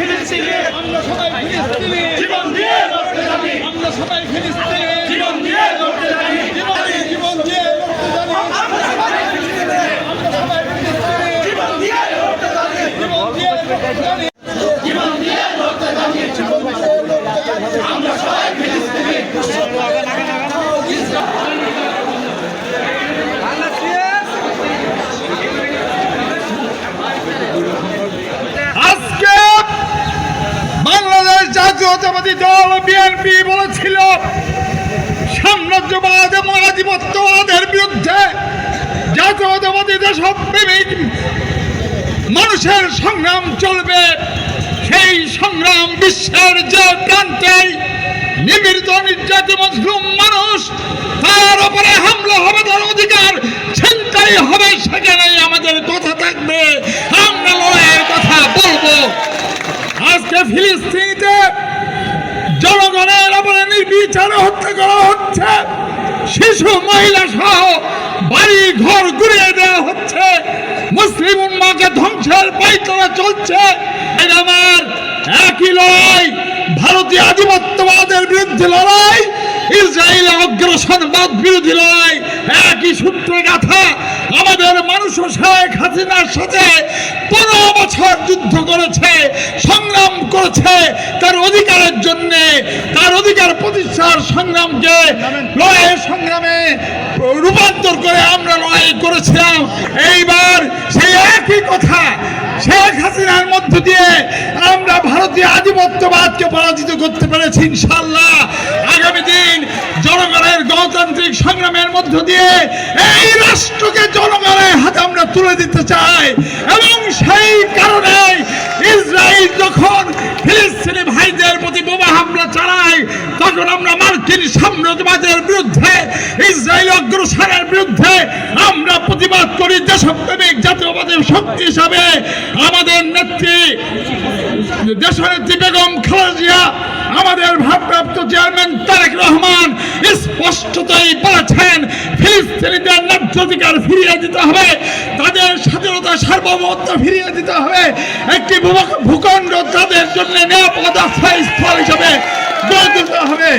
ফিলিস্তিনে, আমরা সবাই ফিলিস্তিনি, জীবন দিয়ে লড়তে জানি, আমরা সবাই ফিলিস্তিনি, জীবন দিয়ে লড়তে জানি, জীবন দিয়ে লড়তে জানি, আমরা সবাই ফিলিস্তিনে, আমরা সবাই ফিলিস্তিনি, জীবন দিয়ে লড়তে জানি, জীবন দিয়ে লড়তে জানি, জীবন দিয়ে লড়তে জানি, আমরা সবাই ফিলিস্তিনি। আজকে বাংলাদেশ জাতীয়তাবাদী দল বিএনপি বলেছিল সাম্রাজ্যবাদ এবং আধিপত্যবাদের বিরুদ্ধে জাতীয়তাবাদী দেশপ্রেমিক মানুষের সংগ্রাম চলবে। সেই সংগ্রাম বিশ্বের যে প্রান্তে নিপীড়িত নির্যাতিত মজলুম মানুষ, তার উপরে হামলা হবে, তার অধিকার ছিনতাই হবে, সেখানেই আমাদের কথা থাকবে, আমরা লড়াইয়ের কথা বলবো। আজকে ফিলিস্তিনিতে জনগণের উপরে নির্বিচারে হত্যা করা হচ্ছে, শিশু মহিলা সহ বাড়ি ঘর গুড়িয়ে দেওয়া হচ্ছে, মুসলিম উম্মাহকে ধ্বংসের পায়তারা চলছে। এটা আমার একই লড়াই, ভারতীয় আধিপত্যবাদের বিরুদ্ধে লড়াই, ইসরায়েলের অগ্রসরবাদ বিরোধী লড়াই, একই সূত্রে গাথা। আমাদের মানুষ শেখ হাসিনার সাথে 15 বছর যুদ্ধ করেছে, সংগ্রাম করেছে তার অধিকারের জন্য, তার অধিকার প্রতিষ্ঠার সংগ্রামকে লড়াইয়ের সংগ্রামে রূপান্তর করে আমরা লড়াই করেছিলাম। এইবার সেই একই কথা শেখ হাসিনার মধ্য দিয়ে আমরা ভারতীয় আধিপত্যবাদকে পরাজিত করতে পেরেছি ইনশাআল্লাহ। আগামী দিন জনগণের গণতান্ত্রিক সংগ্রামের মধ্য দিয়ে এই রাষ্ট্রকে জনগণের হাতে আমরা তুলে দিতে চাই, এবং সেই কারণে ইসরায়েল যখন ফিলিস্তিনি ভাইদের প্রতি বোমা হামলা চালায়, তখন আমরা মার্কিন সাম্রাজ্যবাদের বিরুদ্ধে, ইসরায়েল অগ্রসরের বিরুদ্ধে আমরা প্রতিবাদ করি। দেশপ্রেমিক জাতীয়বাদী শক্তি হিসাবে আমাদের নেত্রী দেশনেত্রী বেগম খালেদা জিয়া, আমাদের ভারপ্রাপ্ত চেয়ারম্যান তারেক রহমান স্পষ্টতই বলেছেন ফিলিস্তিনিদের ন্যায্য অধিকার ফিরিয়ে দিতে হবে, তাদের স্বাধীনতা সার্বভৌমত্ব ফিরিয়ে দিতে হবে, একটি ভূখণ্ড তাদের জন্য নিরাপদ আশ্রয়স্থল হিসেবে গড়ে তুলতে হবে।